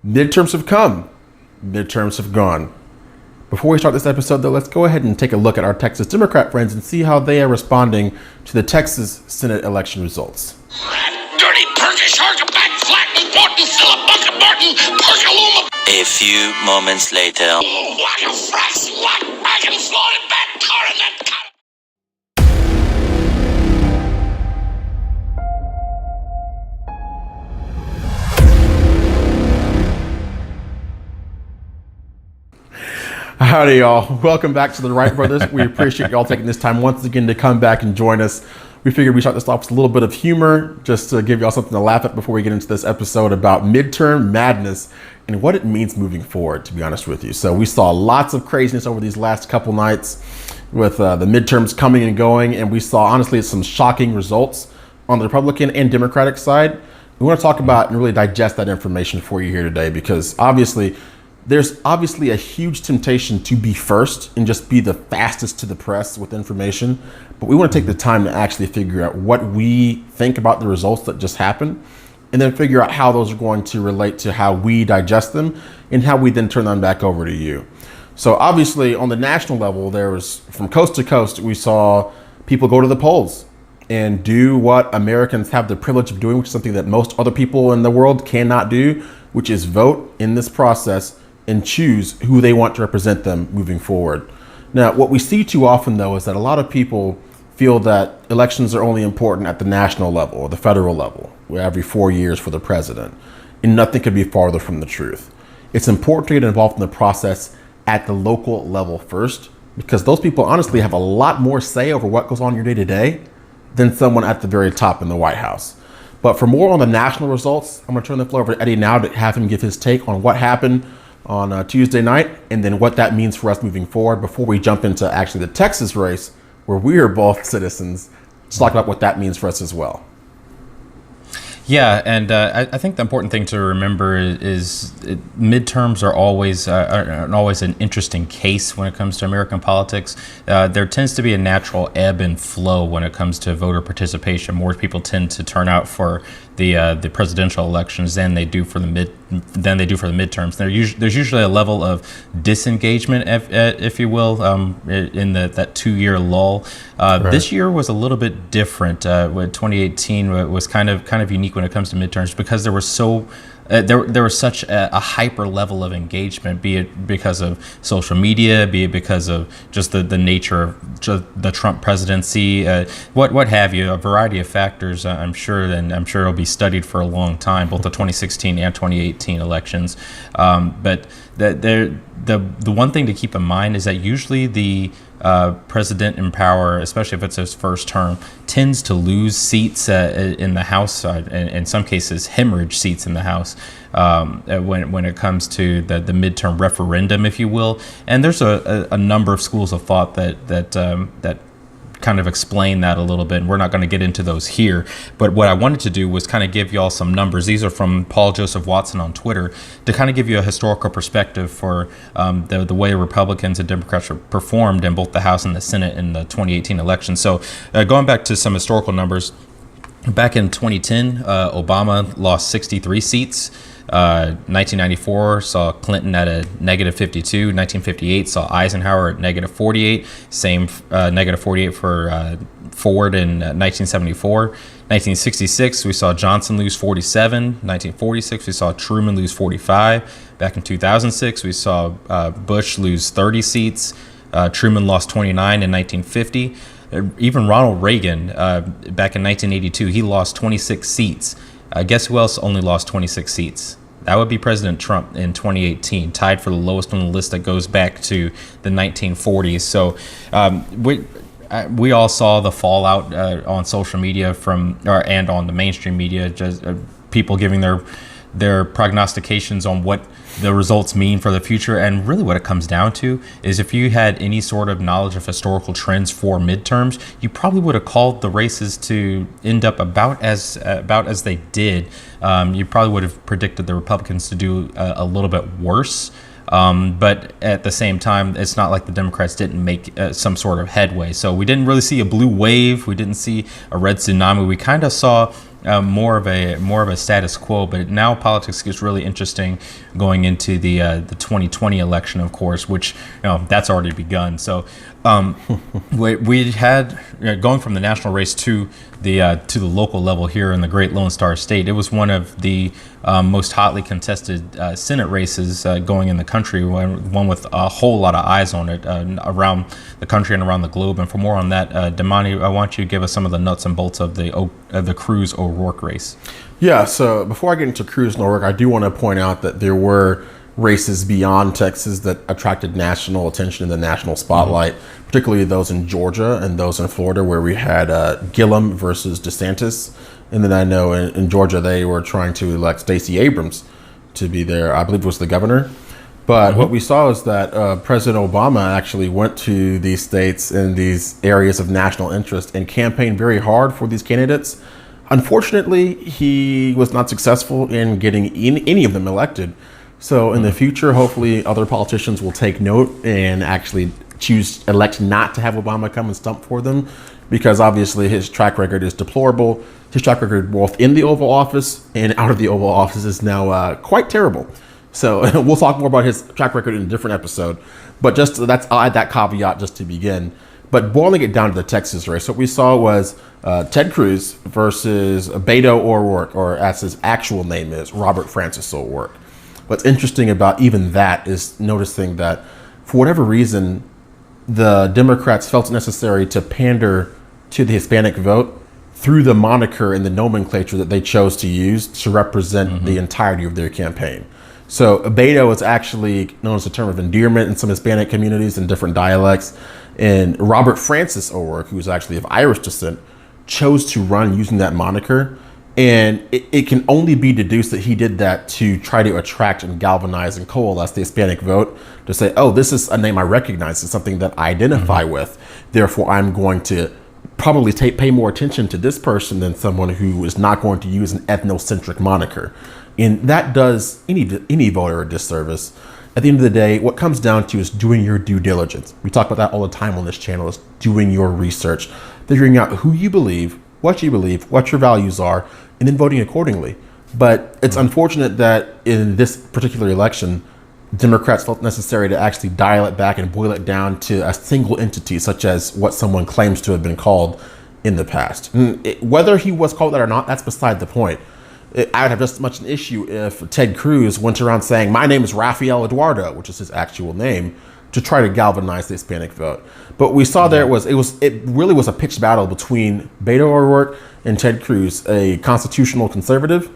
Midterms have come. Midterms have gone. Before we start this episode, though, let's go ahead and take a look at our Texas Democrat friends and see how they are responding to the Texas Senate election results. Dirty Turkish back flat and Morton, Philip Martin, Perkaluma. A few moments later. Like a fresh lock back and floated back car in that car. Howdy, y'all. Welcome back to the Wright Brothers. We appreciate y'all taking this time once again to come back and join us. We figured we'd start this off with a little bit of humor just to give y'all something to laugh at before we get into this episode about midterm madness and what it means moving forward, to be honest with you. So we saw lots of craziness over these last couple nights with the midterms coming and going, and we saw, honestly, some shocking results on the Republican and Democratic side. We want to talk about and really digest that information for you here today because there's obviously a huge temptation to be first and just be the fastest to the press with information. But we want to take the time to actually figure out what we think about the results that just happened and then figure out how those are going to relate to how we digest them and how we then turn them back over to you. So obviously on the national level, there was from coast to coast, we saw people go to the polls and do what Americans have the privilege of doing, which is something that most other people in the world cannot do, which is vote in this process and choose who they want to represent them moving forward. Now, what we see too often, though, is that a lot of people feel that elections are only important at the national level or the federal level, where every 4 years for the president, and nothing could be farther from the truth. It's important to get involved in the process at the local level first, because those people honestly have a lot more say over what goes on in your day-to-day than someone at the very top in the White House. But for more on the national results, I'm gonna turn the floor over to Eddie now to have him give his take on what happened on Tuesday night, and then what that means for us moving forward before we jump into actually the Texas race, where we are both citizens, to talk about what that means for us as well. Yeah, and I think the important thing to remember is midterms are always an interesting case when it comes to American politics. There tends to be a natural ebb and flow when it comes to voter participation. More people tend to turn out for the presidential elections than they do for the midterms. There's usually a level of disengagement, if you will, in that 2-year lull. Right. This year was a little bit different. 2018 was kind of unique when it comes to midterms because there was there was such a hyper level of engagement, be it because of social media, be it because of just the nature of just the Trump presidency, what have you, a variety of factors, I'm sure, and I'm sure it'll be studied for a long time, both the 2016 and 2018 elections. But the one thing to keep in mind is that usually the president in power, especially if it's his first term, tends to lose seats in the House, in some cases hemorrhage seats in the House when it comes to the midterm referendum, if you will. And there's a number of schools of thought that kind of explain that a little bit, and we're not going to get into those here. But what I wanted to do was kind of give y'all some numbers. These are from Paul Joseph Watson on Twitter to kind of give you a historical perspective for the way Republicans and Democrats performed in both the House and the Senate in the 2018 election. So going back to some historical numbers, back in 2010, Obama lost 63 seats. 1994 saw Clinton at a -52. 1958 saw Eisenhower at -48. Same -48 for Ford in 1974. 1966 we saw Johnson lose 47. 1946 we saw Truman lose 45. Back in 2006 we saw Bush lose 30 seats. Truman lost 29 in 1950. Even Ronald Reagan back in 1982 he lost 26 seats. Guess who else only lost 26 seats? That would be President Trump in 2018, tied for the lowest on the list that goes back to the 1940s. So we all saw the fallout on social media and on the mainstream media, just people giving their prognostications on what the results mean for the future. And really what it comes down to is if you had any sort of knowledge of historical trends for midterms, you probably would have called the races to end up about as they did. You probably would have predicted the Republicans to do a little bit worse. But at the same time, it's not like the Democrats didn't make some sort of headway. So we didn't really see a blue wave. We didn't see a red tsunami. We kind of saw more of a status quo. But now politics gets really interesting going into the 2020 election, of course, which that's already begun. So we had going from the national race to the local level here in the Great Lone Star State. It was one of the most hotly contested Senate races going in the country, one with a whole lot of eyes on it around the country and around the globe. And for more on that, Damani, I want you to give us some of the nuts and bolts of the Cruz O'Rourke race. Yeah, so before I get into Cruz and O'Rourke, I do want to point out that there were races beyond Texas that attracted national attention in the national spotlight, particularly those in Georgia and those in Florida, where we had Gillum versus DeSantis. And then I know in Georgia, they were trying to elect Stacey Abrams to be there, I believe it was the governor. But what we saw is that President Obama actually went to these states in these areas of national interest and campaigned very hard for these candidates. Unfortunately, he was not successful in getting any of them elected. So in the future, hopefully other politicians will take note and actually elect not to have Obama come and stump for them, because obviously his track record is deplorable. His track record both in the Oval Office and out of the Oval Office is now quite terrible. So we'll talk more about his track record in a different episode. But I'll add that caveat just to begin. But boiling it down to the Texas race, what we saw was Ted Cruz versus Beto O'Rourke, or as his actual name is, Robert Francis O'Rourke. What's interesting about even that is noticing that for whatever reason, the Democrats felt it necessary to pander to the Hispanic vote through the moniker and the nomenclature that they chose to use to represent the entirety of their campaign. So Beto is actually known as a term of endearment in some Hispanic communities in different dialects. And Robert Francis O'Rourke, who is actually of Irish descent, chose to run using that moniker. And it can only be deduced that he did that to try to attract and galvanize and coalesce the Hispanic vote to say, oh, this is a name I recognize. It's something that I identify with. Therefore, I'm going to probably pay more attention to this person than someone who is not going to use an ethnocentric moniker. And that does any voter a disservice. At the end of the day, what comes down to is doing your due diligence. We talk about that all the time on this channel, is doing your research, figuring out who you believe, what your values are, and then voting accordingly. But it's unfortunate that in this particular election, Democrats felt necessary to actually dial it back and boil it down to a single entity, such as what someone claims to have been called in the past. Whether he was called that or not, that's beside the point. I would have just as much an issue if Ted Cruz went around saying, my name is Rafael Eduardo, which is his actual name, to try to galvanize the Hispanic vote. But we saw there it really was a pitched battle between Beto O'Rourke and Ted Cruz, a constitutional conservative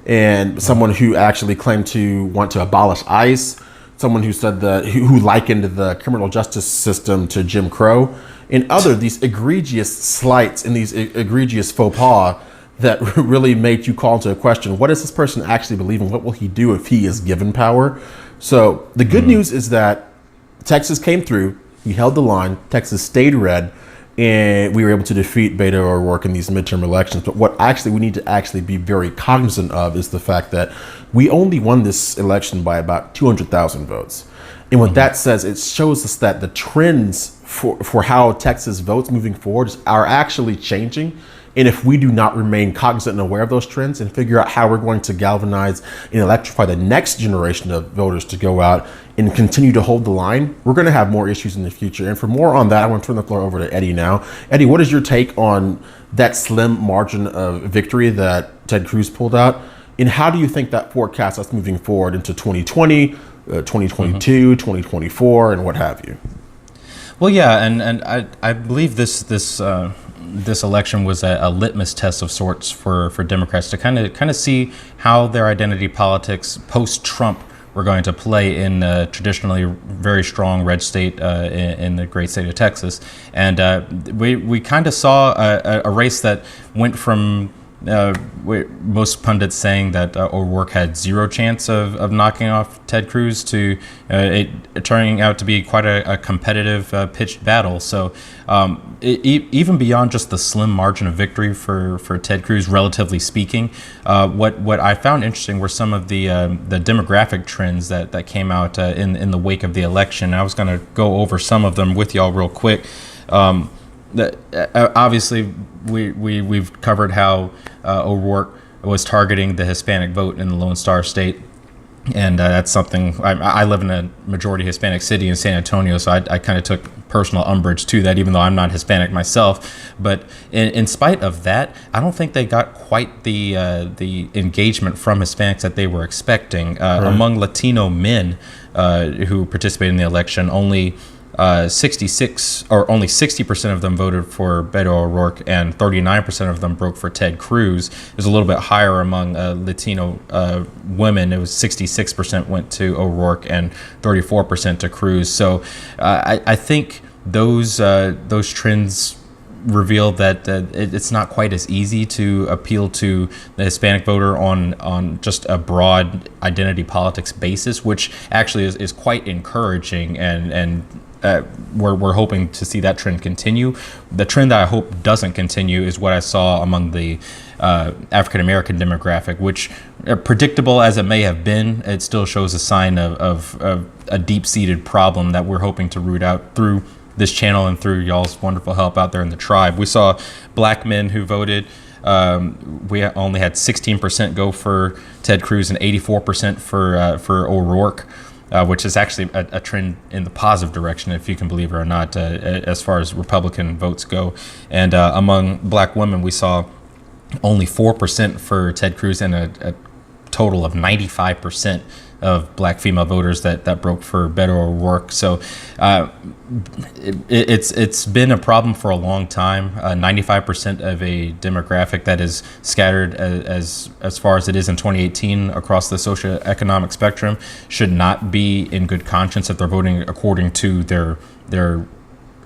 and someone who actually claimed to want to abolish ICE, someone who said who likened the criminal justice system to Jim Crow, and these egregious slights and these egregious faux pas that really made you call into question, what does this person actually believe and what will he do if he is given power? So the good news is that Texas came through. We held the line. Texas stayed red, and we were able to defeat Beto O'Rourke in these midterm elections. But what we need to actually be very cognizant of is the fact that we only won this election by about 200,000 votes. And what that says, it shows us that the trends for how Texas votes moving forward are actually changing. And if we do not remain cognizant and aware of those trends and figure out how we're going to galvanize and electrify the next generation of voters to go out and continue to hold the line, we're going to have more issues in the future. And for more on that, I want to turn the floor over to Eddie now. Eddie, what is your take on that slim margin of victory that Ted Cruz pulled out? And how do you think that forecasts us moving forward into 2020, 2022, 2024, and what have you? Well, yeah, and I believe this election was a litmus test of sorts for Democrats to kind of see how their identity politics post-Trump were going to play in a traditionally very strong red state in the great state of Texas. And we kind of saw a race that went from most pundits saying that O'Rourke had zero chance of knocking off Ted Cruz to it turning out to be quite a competitive pitched battle. So even beyond just the slim margin of victory for Ted Cruz, relatively speaking, what I found interesting were some of the demographic trends that came out in the wake of the election. I was going to go over some of them with y'all real quick. Obviously, we've covered how O'Rourke was targeting the Hispanic vote in the Lone Star State. And that's something, I live in a majority Hispanic city in San Antonio, so I kind of took personal umbrage to that, even though I'm not Hispanic myself. But in spite of that, I don't think they got quite the engagement from Hispanics that they were expecting. Among Latino men who participated in the election, only 60% of them voted for Beto O'Rourke, and 39% of them broke for Ted Cruz. It was a little bit higher among Latino women. It was 66% went to O'Rourke and 34% to Cruz. So I think those trends reveal that it's not quite as easy to appeal to the Hispanic voter on just a broad identity politics basis, which actually is quite encouraging, and we're hoping to see that trend continue. The trend that I hope doesn't continue is what I saw among the African American demographic, which, predictable as it may have been, it still shows a sign of a deep-seated problem that we're hoping to root out through this channel and through y'all's wonderful help out there in the tribe. We saw black men who voted. We only had 16% go for Ted Cruz and 84% for O'Rourke. Which is actually a trend in the positive direction, if you can believe it or not, as far as Republican votes go. And among black women, we saw only 4% for Ted Cruz and a total of 95% of black female voters that broke for Beto O'Rourke. So it's been a problem for a long time. 95% of a demographic that is scattered as far as it is in 2018 across the socioeconomic spectrum should not be in good conscience if they're voting according to their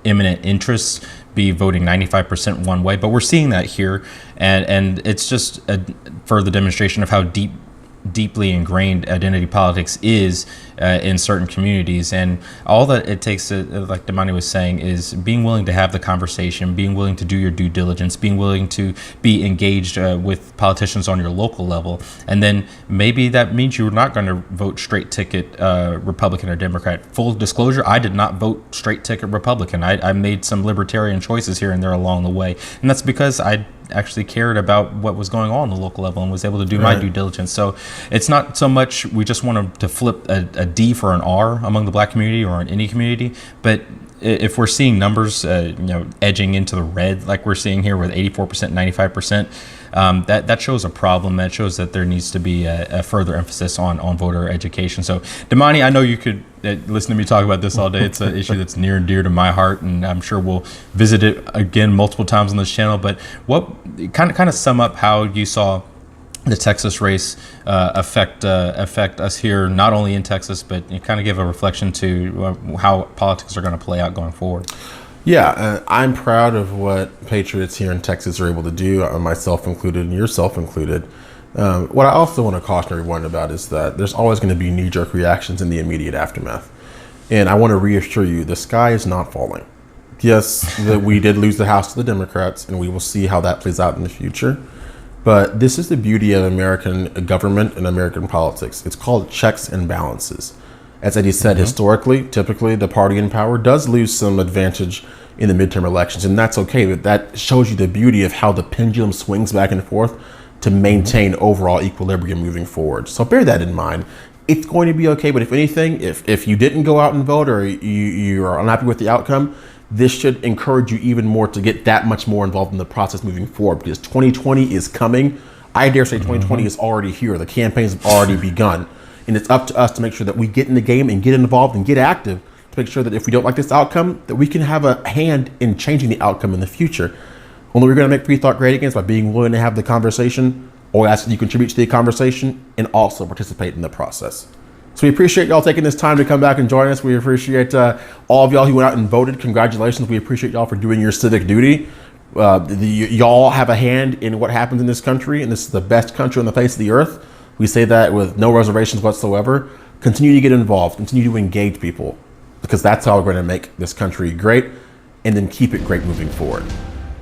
imminent interests, be voting 95% one way. But we're seeing that here, and it's just a further demonstration of how deeply ingrained identity politics is in certain communities. And all that it takes, like Damani was saying, is being willing to have the conversation, being willing to do your due diligence, being willing to be engaged with politicians on your local level. And then maybe that means you're not going to vote straight ticket Republican or Democrat. Full disclosure, I did not vote straight ticket Republican. I made some libertarian choices here and there along the way. And that's because I actually cared about what was going on the local level and was able to do my due diligence. So it's not so much we just want to flip a D for an R among the black community or in any community, but if we're seeing numbers edging into the red like we're seeing here with 84%, 95%, that shows a problem. That shows that there needs to be a further emphasis on voter education. So Damani, I know you could listen to me talk about this all day. It's an issue that's near and dear to my heart, and I'm sure we'll visit it again multiple times on this channel. But what kind of sum up how you saw the Texas race affect us here, not only in Texas, but kind of give a reflection to how politics are going to play out going forward. Yeah, I'm proud of what patriots here in Texas are able to do, myself included and yourself included. What I also want to caution everyone about is that there's always going to be knee-jerk reactions in the immediate aftermath. And I want to reassure you, the sky is not falling. Yes, that we did lose the House to the Democrats, and we will see how that plays out in the future. But this is the beauty of American government and American politics. It's called checks and balances. As Eddie said, historically, typically, the party in power does lose some advantage in the midterm elections, and that's okay. But that shows you the beauty of how the pendulum swings back and forth to maintain overall equilibrium moving forward. So bear that in mind. It's going to be okay, but if anything, if you didn't go out and vote or you are unhappy with the outcome, this should encourage you even more to get that much more involved in the process moving forward, because 2020 is coming. I dare say 2020 is already here. The campaigns have already begun. And it's up to us to make sure that we get in the game and get involved and get active to make sure that if we don't like this outcome, that we can have a hand in changing the outcome in the future. Only we're going to make free thought great again is by being willing to have the conversation, or ask that you contribute to the conversation and also participate in the process. So we appreciate y'all taking this time to come back and join us. We appreciate all of y'all who went out and voted. Congratulations. We appreciate y'all for doing your civic duty. Y'all have a hand in what happens in this country, and this is the best country on the face of the earth. We say that with no reservations whatsoever. Continue to get involved, continue to engage people, because that's how we're going to make this country great and then keep it great moving forward.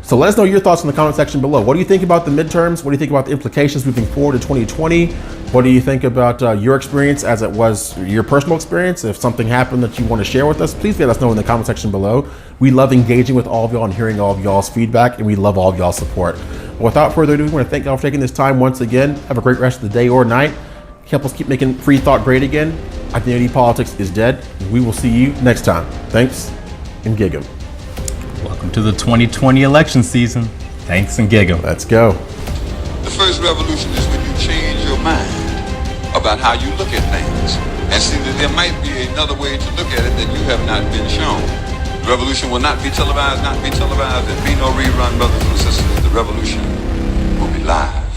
So let us know your thoughts in the comment section below. What do you think about the midterms? What do you think about the implications moving forward to 2020? What do you think about your experience as it was your personal experience? If something happened that you want to share with us, please let us know in the comment section below. We love engaging with all of y'all and hearing all of y'all's feedback, and we love all of y'all's support. Without further ado, we want to thank y'all for taking this time once again. Have a great rest of the day or night. Help us keep making free thought great again. Identity politics is dead. We will see you next time. Thanks and gig 'em. Welcome to the 2020 election season. Thanks and gig 'em. Let's go. The first revolution is when you change your mind about how you look at things and see that there might be another way to look at it that you have not been shown. The revolution will not be televised, and be no rerun, brothers and sisters. The revolution will be live.